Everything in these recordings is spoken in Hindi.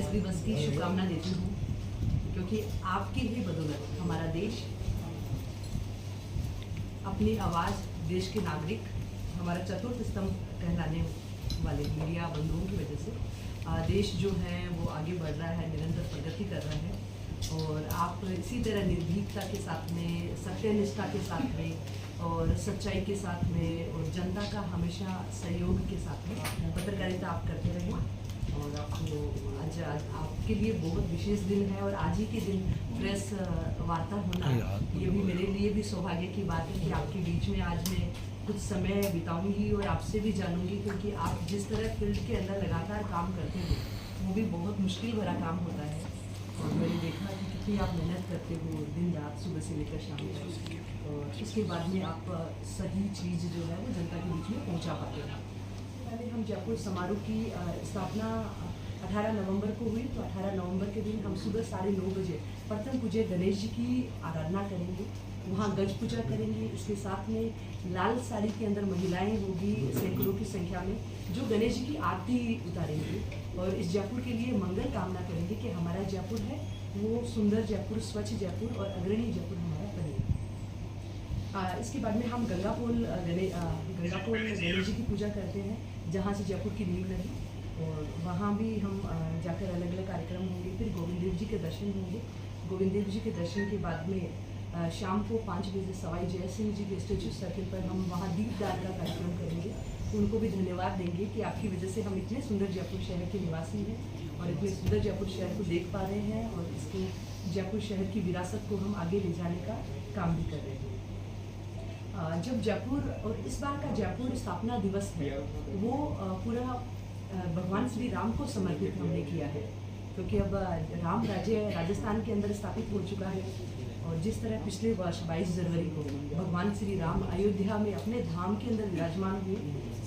दिवस की शुभकामना देती हूँ, क्योंकि आपकी ही बदौलत हमारा देश अपनी आवाज़, देश के नागरिक, हमारा चतुर्थ स्तंभ कहलाने वाले मीडिया बंधुओं की वजह से देश जो है वो आगे बढ़ रहा है, निरंतर प्रगति कर रहा है। और आप इसी तरह निर्भीकता के साथ में, सत्यनिष्ठा के साथ में और सच्चाई के साथ में और जनता का हमेशा सहयोग के साथ में पत्रकारिता आप करते रहें। और आपको आज आपके लिए बहुत विशेष दिन है और आज ही के दिन प्रेस वार्ता होना, ये भी मेरे लिए भी सौभाग्य की बात है कि आपके बीच में आज मैं कुछ समय बिताऊंगी और आपसे भी जानूंगी, क्योंकि आप जिस तरह फील्ड के अंदर लगातार काम करते हो वो भी बहुत मुश्किल भरा काम होता है। और मैंने देखा कि कितनी आप मेहनत करते हो दिन रात, सुबह से लेकर शाम तक, और उसके बाद में आप सही चीज़ जो है वो जनता के बीच में पहुंचा पाते हैं। पहले हम जयपुर समारोह की स्थापना 18 नवंबर को हुई, तो 18 नवंबर के दिन हम सुबह 9:30 बजे प्रथम पूज्य गणेश जी की आराधना करेंगे, वहाँ गज पूजा करेंगे। इसके साथ में लाल साड़ी के अंदर महिलाएं होगी सैकड़ों की संख्या में, जो गणेश जी की आरती उतारेंगे और इस जयपुर के लिए मंगल कामना करेंगे कि हमारा जयपुर है वो सुंदर जयपुर, स्वच्छ जयपुर और अग्रणी जयपुर हमारा बने। इसके बाद में हम गंगापोल गणेश जी की पूजा करते हैं, जहाँ से जयपुर की नींव लगी, और वहाँ भी हम जाकर अलग अलग कार्यक्रम होंगे। फिर गोविंद देव जी के दर्शन होंगे। गोविंद देव जी के दर्शन के बाद में शाम को 5 बजे सवाई जय सिंह जी के स्टेचू सर्किल पर हम वहाँ दीपदान का कार्यक्रम करेंगे। उनको भी धन्यवाद देंगे कि आपकी वजह से हम इतने सुंदर जयपुर शहर के निवासी हैं और इतने सुंदर जयपुर शहर को देख पा रहे हैं, और इसके जयपुर शहर की विरासत को हम आगे ले जाने का काम भी कर रहे हैं। जब जयपुर, और इस बार का जयपुर स्थापना दिवस है वो पूरा भगवान श्री राम को समर्पित हमने किया है, क्योंकि अब राम राज्य राजस्थान के अंदर स्थापित हो चुका है। और जिस तरह पिछले वर्ष 22 जनवरी को भगवान श्री राम अयोध्या में अपने धाम के अंदर विराजमान हुए,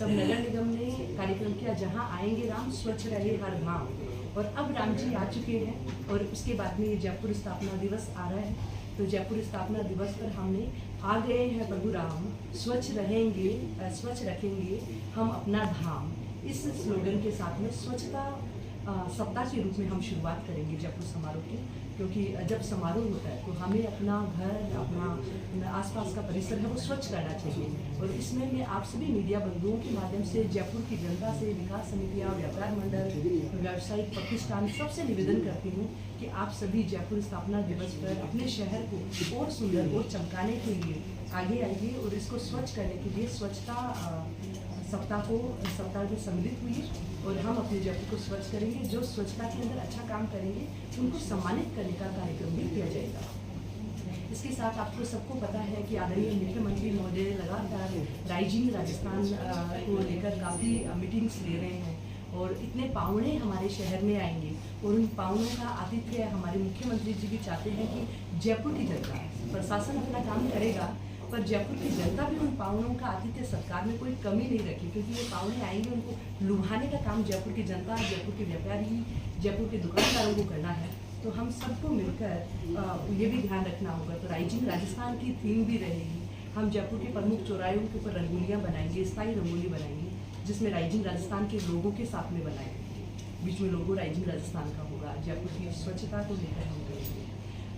तब नगर निगम ने कार्यक्रम किया जहां आएंगे राम, स्वच्छ रहे हर धाम। और अब राम जी आ चुके हैं और उसके बाद में ये जयपुर स्थापना दिवस आ रहा है। तो जयपुर स्थापना दिवस पर हमने आ गए हैं प्रभु राम, स्वच्छ रहेंगे, स्वच्छ रखेंगे हम अपना धाम, इस स्लोगन के साथ में स्वच्छता सप्ताह के रूप में हम शुरुआत करेंगे जयपुर समारोह की। क्योंकि जब समारोह होता है तो हमें अपना घर, अपना आसपास का परिसर है वो स्वच्छ करना चाहिए। और इसमें मैं आप सभी मीडिया बंधुओं के माध्यम से जयपुर की जनता से, विकास समितियाँ, व्यापार मंडल, व्यावसायिक प्रतिष्ठान सबसे निवेदन करती हूँ कि आप सभी जयपुर स्थापना दिवस पर अपने शहर को और सुंदर और चमकाने के लिए आगे आइए और इसको स्वच्छ करने के लिए स्वच्छता सप्ताह में सम्मिलित हुई, और हम अपने जयपुर को स्वच्छ करेंगे। जो स्वच्छता के अंदर अच्छा काम करेंगे उनको सम्मानित करने का कार्यक्रम भी किया जाएगा। इसके साथ आपको सबको पता है कि आदरणीय मुख्यमंत्री महोदय लगातार राइजिंग राजस्थान को लेकर काफ़ी मीटिंग्स ले रहे हैं, और इतने पावने हमारे शहर में आएंगे, और उन पावनों का आतिथ्य हमारे मुख्यमंत्री जी भी चाहते हैं कि जयपुर की जनता, प्रशासन अपना काम करेगा पर जयपुर की जनता भी उन पावनों का आतिथ्य सत्कार में कोई कमी नहीं रखी, क्योंकि ये पावने आएंगे, उनको लुभाने का काम जयपुर की जनता, जयपुर के व्यापारी, जयपुर के दुकानदारों को करना है। तो हम सबको मिलकर ये भी ध्यान रखना होगा। तो राइजिंग राजस्थान की थीम भी रहेगी। हम जयपुर के प्रमुख चौराहों के ऊपर रंगोलियाँ बनाएंगे, स्थायी रंगोली बनाएंगे, जिसमें राइजिंग राजस्थान के लोगों के साथ में बनाएंगे। बीच में लोगो राइजिंग राजस्थान का होगा। जयपुर की स्वच्छता को लेकर हम करेंगे।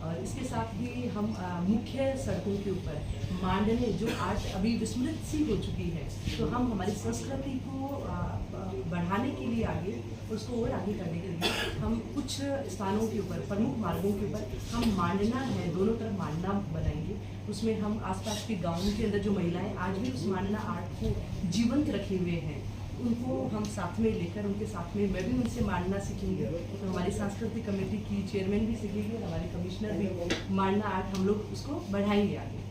और इसके साथ ही हम मुख्य सड़कों के ऊपर मांडने, जो आज अभी विस्मृत सी हो चुकी है, तो हम हमारी संस्कृति को बढ़ाने के लिए आगे, उसको और आगे करने के लिए हम कुछ स्थानों के ऊपर, प्रमुख मार्गों के ऊपर हम मांडना है, दोनों तरफ मांडना बनाएंगे। उसमें हम आसपास के गाँव के अंदर जो महिलाएं आज भी उस मांडना आर्ट को जीवंत रखे हुए हैं, उनको हम साथ में लेकर, उनके साथ में मैं भी उनसे मांडना सीखेंगे। तो हमारी सांस्कृतिक कमेटी की चेयरमैन भी सीखेंगे और हमारे कमिश्नर भी मांडना आर्ट हम लोग उसको बढ़ाएंगे आगे।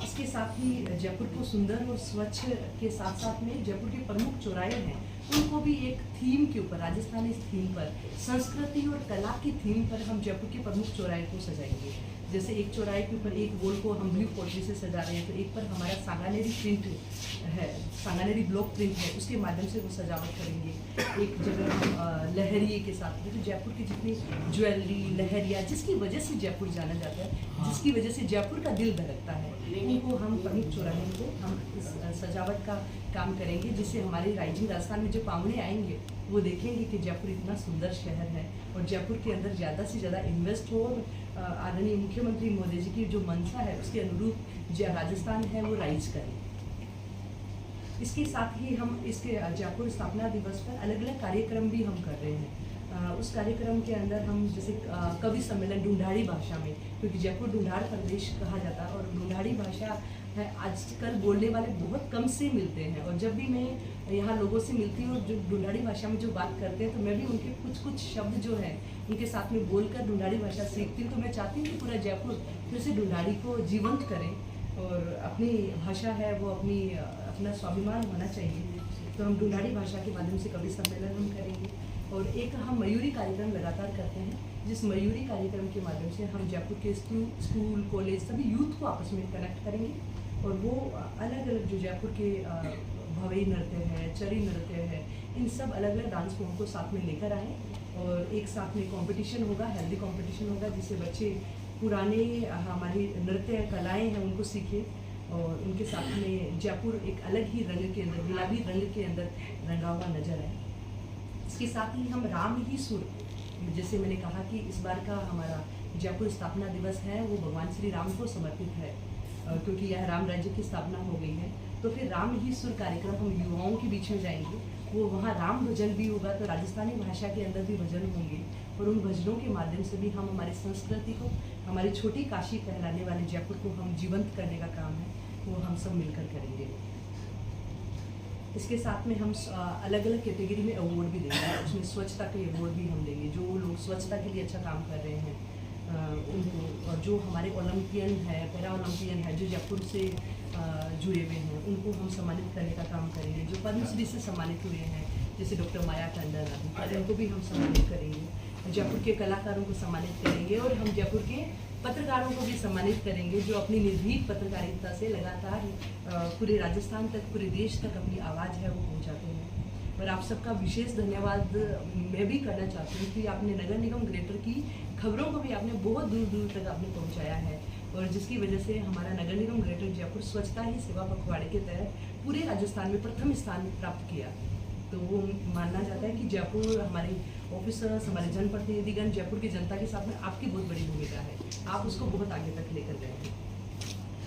इसके साथ ही जयपुर को सुंदर और स्वच्छ के साथ साथ में जयपुर के प्रमुख चौराहे हैं, उनको भी एक थीम के ऊपर, राजस्थानी थीम पर, संस्कृति और कला की थीम पर हम जयपुर के प्रमुख चौराहे को सजाएंगे। जैसे एक चौराहे के ऊपर एक वॉल को हम ब्लू पोटली से सजा रहे हैं, तो एक पर हमारा सांगानेरी प्रिंट है, सांगानेरी ब्लॉक प्रिंट है, उसके माध्यम से वो सजावट करेंगे। एक जगह हम लहरिये के साथ, तो जयपुर की जितनी ज्वेलरी, लहरिया, जिसकी वजह से जयपुर जाना जाता है, जिसकी वजह से जयपुर का दिल धड़कता है, उनको हम प्रमुख चौराहे को हम इस सजावट का काम करेंगे, जिससे हमारे राइजिंग राजस्थान में जो पावने आएंगे वो देखेंगे कि जयपुर इतना सुंदर शहर है और जयपुर के अंदर ज़्यादा से ज़्यादा इन्वेस्ट हो और आदरणीय मुख्यमंत्री मोदी जी की जो मंशा है उसके अनुरूप जो राजस्थान है वो राइज करे। इसके साथ ही हम इसके जयपुर स्थापना दिवस पर अलग अलग कार्यक्रम भी हम कर रहे हैं। उस कार्यक्रम के अंदर हम जैसे कवि सम्मेलन ढूंढाड़ी भाषा में, क्योंकि जयपुर ढूंढाड़ प्रदेश कहा जाता है और ढूंढाड़ी भाषा है आजकल बोलने वाले बहुत कम से मिलते हैं, और जब भी मैं यहाँ लोगों से मिलती हूँ और जो ढूंढाड़ी भाषा में जो बात करते हैं तो मैं भी उनके कुछ शब्द जो हैं उनके साथ में बोलकर ढूंढाड़ी भाषा सीखती हूँ। तो मैं चाहती हूँ कि पूरा जयपुर फिर से ढूंढाड़ी को जीवंत करें और अपनी भाषा है वो अपना स्वाभिमान होना चाहिए। तो हम ढूंढाड़ी भाषा के माध्यम से कवि सम्मेलन हम करेंगे और एक हम मयूरी कार्यक्रम लगातार करते हैं, जिस मयूरी कार्यक्रम के माध्यम से हम जयपुर के स्कूल कॉलेज सभी यूथ को आपस में कनेक्ट करेंगे और वो अलग अलग जो जयपुर के भवई नृत्य है, चरी नृत्य है, इन सब अलग अलग डांस फॉर्म को साथ में लेकर आएँ और एक साथ में कंपटीशन होगा, हेल्दी कंपटीशन होगा, जिससे बच्चे पुराने हमारी नृत्य कलाएँ हैं उनको सीखें और उनके साथ में जयपुर एक अलग ही रंग के अंदर, गुलाबी रंग के अंदर रंगा हुआ नजर आए। इसके साथ ही हम राम ही सुर, जैसे मैंने कहा कि इस बार का हमारा जयपुर स्थापना दिवस है वो भगवान श्री राम को समर्पित है, क्योंकि यह राम राज्य की स्थापना हो गई है। तो फिर राम ही सुर कार्यक्रम हम युवाओं के बीच में जाएंगे, वो वहाँ राम भजन भी होगा, तो राजस्थानी भाषा के अंदर भी भजन होंगे और उन भजनों के माध्यम से भी हम हमारी संस्कृति को, हमारी छोटी काशी कहलाने वाले जयपुर को हम जीवंत करने का काम है वो हम सब मिलकर करेंगे। इसके साथ में हम अलग अलग कैटेगरी में अवार्ड भी देंगे, उसमें स्वच्छता के अवार्ड भी हम देंगे। जो लोग स्वच्छता के लिए अच्छा काम कर रहे हैं उनको, और जो हमारे ओलंपियन है, पैरा ओलंपियन है जो जयपुर से जुड़े हुए हैं उनको हम सम्मानित करने का काम करेंगे। जो पद्मश्री से सम्मानित हुए हैं जैसे डॉक्टर माया टंडन, उनको भी हम सम्मानित करेंगे। जयपुर के कलाकारों को सम्मानित करेंगे और हम जयपुर के पत्रकारों को भी सम्मानित करेंगे जो अपनी निर्भीक पत्रकारिता से लगातार पूरे राजस्थान तक, पूरे देश तक अपनी आवाज़ है वो पहुंचाते हैं। और आप सबका विशेष धन्यवाद मैं भी करना चाहती हूँ कि आपने नगर निगम ग्रेटर की खबरों को भी आपने बहुत दूर दूर तक आपने पहुँचाया है और जिसकी वजह से हमारा नगर निगम ग्रेटर जयपुर स्वच्छता ही सेवा पखवाड़े के तहत पूरे राजस्थान में प्रथम स्थान प्राप्त किया। तो वो मानना जाता है कि जयपुर, हमारे ऑफिसर्स, हमारे जनप्रतिनिधिगण, जयपुर की जनता के साथ में आपकी बहुत बड़ी भूमिका है, आप उसको बहुत आगे तक लेकर गए हैं।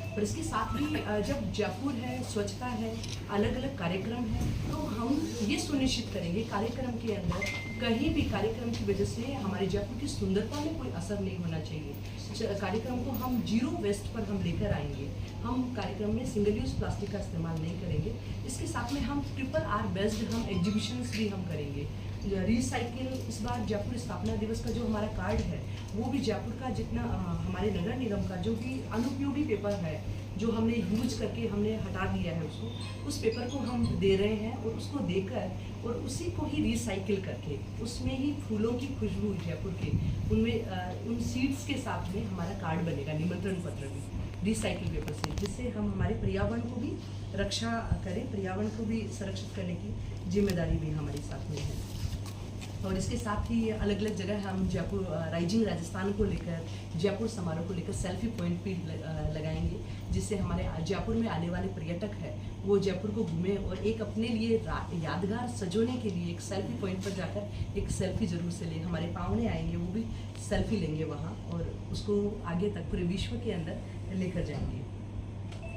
और इसके साथ ही जब जयपुर है, स्वच्छता है, अलग अलग कार्यक्रम है, तो हम ये सुनिश्चित करेंगे कार्यक्रम के अंदर कहीं भी कार्यक्रम की वजह से हमारे जयपुर की सुंदरता में कोई असर नहीं होना चाहिए। कार्यक्रम को हम जीरो वेस्ट पर हम लेकर आएंगे। हम कार्यक्रम में सिंगल यूज़ प्लास्टिक का इस्तेमाल नहीं करेंगे। इसके साथ में हम RRR बेस्ड हम एग्जीबिशंस भी हम करेंगे। रिसाइकिल, इस बार जयपुर स्थापना दिवस का जो हमारा कार्ड है वो भी जयपुर का जितना हमारे नगर निगम का जो भी अनुपयोगी पेपर है जो हमने यूज करके हमने हटा दिया है उसको, उस पेपर को हम दे रहे हैं और उसको देकर और उसी को ही रिसाइकिल करके उसमें ही फूलों की खुशबू जयपुर के उनमें उन सीड्स के साथ में हमारा कार्ड बनेगा, निमंत्रण पत्र भी रिसाइकिल पेपर से, जिससे हम हमारे पर्यावरण को भी रक्षा करें, पर्यावरण को भी संरक्षित करने की जिम्मेदारी भी हमारे साथ में है। और इसके साथ ही अलग अलग जगह हम जयपुर राइजिंग राजस्थान को लेकर, जयपुर समारोह को लेकर सेल्फी पॉइंट भी लगाएंगे, जिससे हमारे जयपुर में आने वाले पर्यटक हैं वो जयपुर को घूमें और एक अपने लिए यादगार सजोने के लिए एक सेल्फी पॉइंट पर जाकर एक सेल्फी जरूर से लें। हमारे पाहुणे आएंगे वो भी सेल्फी लेंगे वहाँ और उसको आगे तक पूरे विश्व के अंदर लेकर जाएंगे।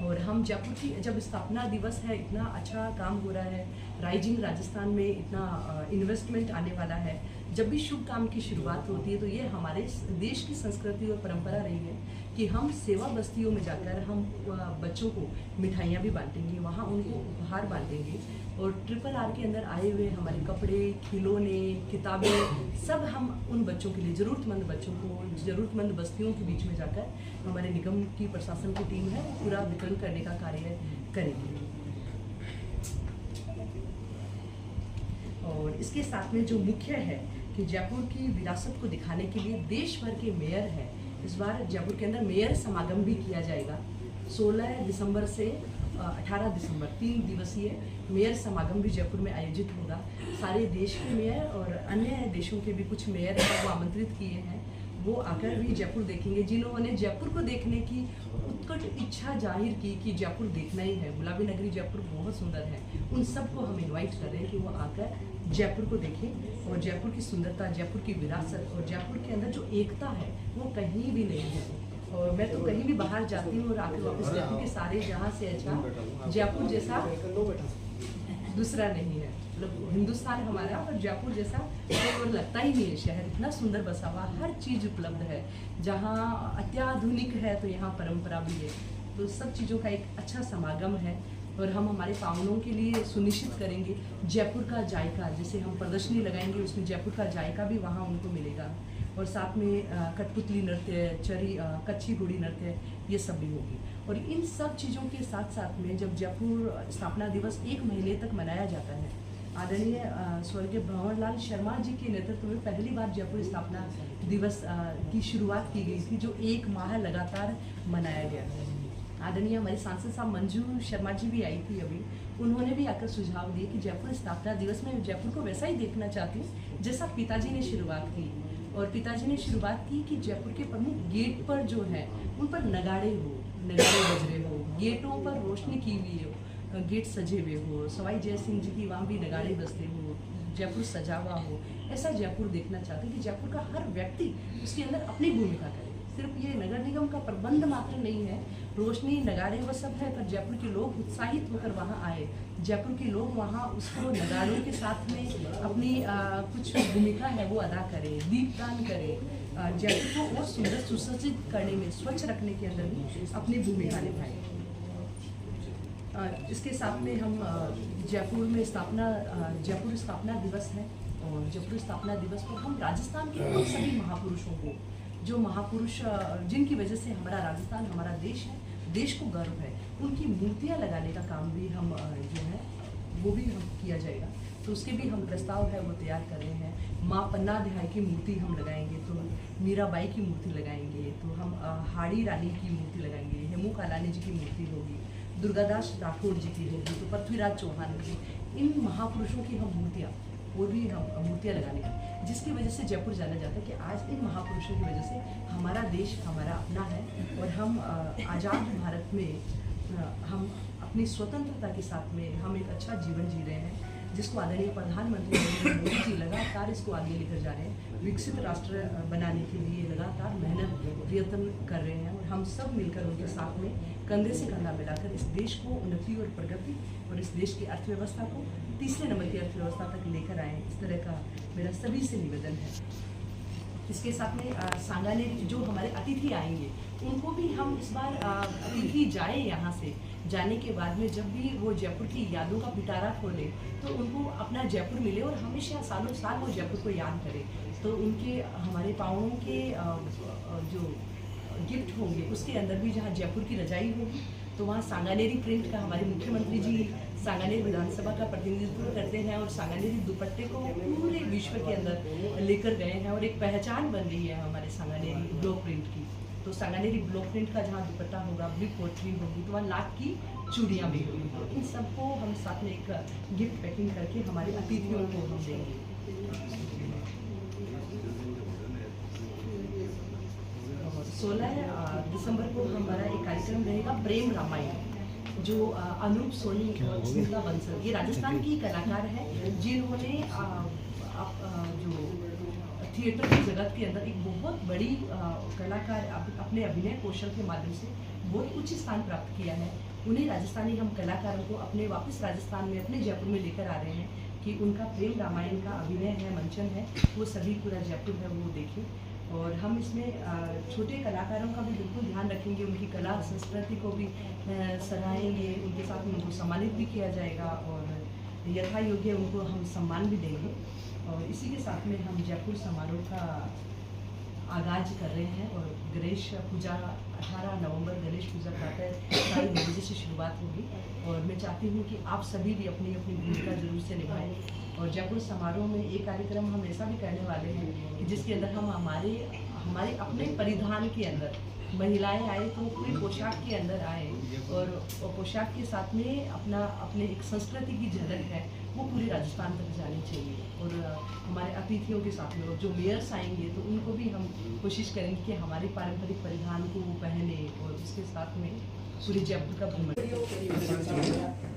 और हम जयपुर की जब स्थापना दिवस है, इतना अच्छा काम हो रहा है, राइजिंग राजस्थान में इतना इन्वेस्टमेंट आने वाला है, जब भी शुभ काम की शुरुआत होती है तो ये हमारे देश की संस्कृति और परंपरा रही है कि हम सेवा बस्तियों में जाकर हम बच्चों को मिठाइयाँ भी बांटेंगे, वहाँ उनको उपहार बांटेंगे और RRR के अंदर आए हुए हमारे कपड़े, खिलौने, किताबें सब हम उन बच्चों के लिए, ज़रूरतमंद बच्चों को, ज़रूरतमंद बस्तियों के बीच में जाकर हमारे निगम की प्रशासन की टीम है पूरा वितरण करने का कार्य करेगी। और इसके साथ में जो मुख्य है कि जयपुर की विरासत को दिखाने के लिए देश भर के मेयर हैं, इस बार जयपुर के अंदर मेयर समागम भी किया जाएगा। 16 दिसंबर से 18 दिसंबर 3 दिवसीय मेयर समागम भी जयपुर में आयोजित होगा। सारे देश के मेयर और अन्य देशों के भी कुछ मेयर हैं वो आमंत्रित किए हैं वो आकर भी जयपुर देखेंगे। जिन्होंने जयपुर को देखने की उत्कट इच्छा जाहिर की कि जयपुर देखना ही है, गुलाबी नगरी जयपुर बहुत सुंदर है, उन सबको हम इनवाइट कर रहे हैं कि वो आकर जयपुर को देखें और जयपुर की सुंदरता, जयपुर की विरासत और जयपुर के अंदर जो एकता है वो कहीं भी नहीं है। और मैं तो कहीं भी बाहर जाती हूँ और आकर वापस कहती हूँ कि सारे जहाँ से अच्छा जयपुर जैसा दूसरा नहीं है। मतलब हिंदुस्तान हमारा और जयपुर जैसा तो लगता ही नहीं है। शहर इतना सुंदर बसा हुआ, हर चीज़ उपलब्ध है। जहाँ अत्याधुनिक है तो यहाँ परंपरा भी है। तो सब चीज़ों का एक अच्छा समागम है और हम हमारे पावनों के लिए सुनिश्चित करेंगे जयपुर का जायका। जैसे हम प्रदर्शनी लगाएंगे उसमें जयपुर का जायका भी वहाँ उनको मिलेगा और साथ में कठपुतली नृत्य, कच्ची घोड़ी नृत्य, ये सब भी होगी। और इन सब चीज़ों के साथ साथ में जब जयपुर स्थापना दिवस 1 महीने तक मनाया जाता है, आदरणीय स्वर्गीय भंवरलाल शर्मा जी के नेतृत्व में पहली बार जयपुर स्थापना दिवस की शुरुआत की गई थी, जो 1 माह लगातार मनाया गया। आदरणीय हमारे सांसद साहब मंजू शर्मा जी भी आई थी अभी, उन्होंने भी आकर सुझाव दिए कि जयपुर स्थापना दिवस में जयपुर को वैसा ही देखना चाहती हूँ जैसा पिताजी ने शुरुआत की। और पिताजी ने शुरुआत की कि जयपुर के प्रमुख गेट पर जो है उन पर नगाड़े बज रहे हो, गेटों पर रोशनी की हुई हो, गेट सजे हुए हो, सवाई जय सिंह जी की वहाँ भी नगाड़े बजते हो, जयपुर सजा हुआ हो। ऐसा जयपुर देखना चाहते हैं कि जयपुर का हर व्यक्ति उसके अंदर अपनी भूमिका करे। सिर्फ ये नगर निगम का प्रबंध मात्र नहीं है, रोशनी नगाड़े वो सब है, पर जयपुर के लोग उत्साहित होकर वहाँ आए, जयपुर के लोग वहाँ उसको नगाड़ों के साथ में अपनी कुछ भूमिका है वो अदा करें, दीपदान करें, जयपुर को और सुंदर सुसज्जित करने में, स्वच्छ रखने के अंदर भी अपनी भूमिका निभाएं। इसके साथ में हम जयपुर स्थापना दिवस है और जयपुर स्थापना दिवस पर हम राजस्थान के उन सभी महापुरुषों को, जो महापुरुष जिनकी वजह से हमारा राजस्थान, हमारा देश है, देश को गर्व है, उनकी मूर्तियां लगाने का काम भी हम जो है वो भी हम किया जाएगा। तो उसके भी हम प्रस्ताव है वो तैयार कर रहे हैं। माँ पन्नाध्याय की मूर्ति हम लगाएंगे, तो मीराबाई की मूर्ति लगाएंगे, तो हम हाड़ी रानी की मूर्ति लगाएंगे, हेमू कालानी जी की मूर्ति होगी, दुर्गादास राठौड़ जी की होगी, तो पृथ्वीराज चौहान की, इन महापुरुषों की हम मूर्तियाँ लगाने की, जिसकी वजह से जयपुर जाना जाता है कि आज इन महापुरुषों की वजह से हमारा देश हमारा अपना है और हम आज़ाद भारत में हम अपनी स्वतंत्रता के साथ में हम एक अच्छा जीवन जी रहे हैं, जिसको आदरणीय प्रधानमंत्री नरेंद्र मोदी जी लगातार इसको आगे लेकर जा रहे हैं। विकसित राष्ट्र बनाने के लिए लगातार मेहनत प्रयत्न कर रहे हैं और हम सब मिलकर उनके साथ में कंधे से कंधा मिलाकर इस देश को उन्नति और प्रगति और इस देश की अर्थव्यवस्था को तीसरे नंबर की अर्थव्यवस्था तक लेकर आए। इस तरह का मेरा सभी से निवेदन है। इसके साथ में सांगानेरी जो हमारे अतिथि आएंगे उनको भी हम इस बार अतिथि जाए यहाँ से जाने के बाद में जब भी वो जयपुर की यादों का पिटारा खोले तो उनको अपना जयपुर मिले और हमेशा सालों साल वो जयपुर को याद करें। तो उनके हमारे पावनों के जो गिफ्ट होंगे उसके अंदर भी जहाँ जयपुर की रजाई होगी तो वहाँ सांगानेरी प्रिंट का हमारे मुख्यमंत्री जी सांगानेरी विधानसभा का प्रतिनिधित्व करते हैं और सांगानेरी दुपट्टे को पूरे विश्व के अंदर लेकर गए हैं और एक पहचान बन रही है हमारे सांगानेरी ब्लॉक प्रिंट की। तो सांगानेरी ब्लॉक प्रिंट का जहाँ दुपट्टा होगा, ब्रिक पोट्री होगी, तो वहाँ लाख की चूड़ियाँ भी होगी। तो इन सबको हम साथ में एक गिफ्ट पैकिंग करके हमारे अतिथियों को हम देंगे। 16 दिसंबर को हमारा एक कार्यक्रम रहेगा प्रेम रामायण, जो अनूप सोनी और स्मिता बंसल, ये राजस्थान की कलाकार है जिन्होंने जो थिएटर की जगत के अंदर एक बहुत बड़ी कलाकार अपने अभिनय कौशल के माध्यम से बहुत उच्च स्थान प्राप्त किया है। उन्हें राजस्थानी हम कलाकारों को अपने वापस राजस्थान में अपने जयपुर में लेकर आ रहे हैं कि उनका प्रेम रामायण का अभिनय है, मंचन है, वो सभी पूरा जयपुर है वो देखें। और हम इसमें छोटे कलाकारों का भी बिल्कुल ध्यान रखेंगे, उनकी कला संस्कृति को भी सराहेंगे, उनके साथ में उनको सम्मानित भी किया जाएगा और यथा योग्य उनको हम सम्मान भी देंगे। और इसी के साथ में हम जयपुर समारोह का आगाज कर रहे हैं और गणेश पूजा 18 नवंबर गणेश पूजा प्रातः 4 बजे से शुरुआत होगी और मैं चाहती हूँ कि आप सभी भी अपनी अपनी भूमिका जरूर से निभाएं। और जयपुर समारोह में एक कार्यक्रम हम ऐसा भी करने वाले हैं कि जिसके अंदर हम हमारे अपने परिधान के अंदर महिलाएं आए तो पूरी पोशाक के अंदर आए और पोशाक के साथ में अपने एक संस्कृति की झलक है वो पूरे राजस्थान तक जानी चाहिए। और हमारे अतिथियों के साथ में और जो मेयर्स आएंगे तो उनको भी हम कोशिश करेंगे कि हमारे पारंपरिक परिधान को वो पहने और उसके साथ में पूरे जयपुर का भ्रमण।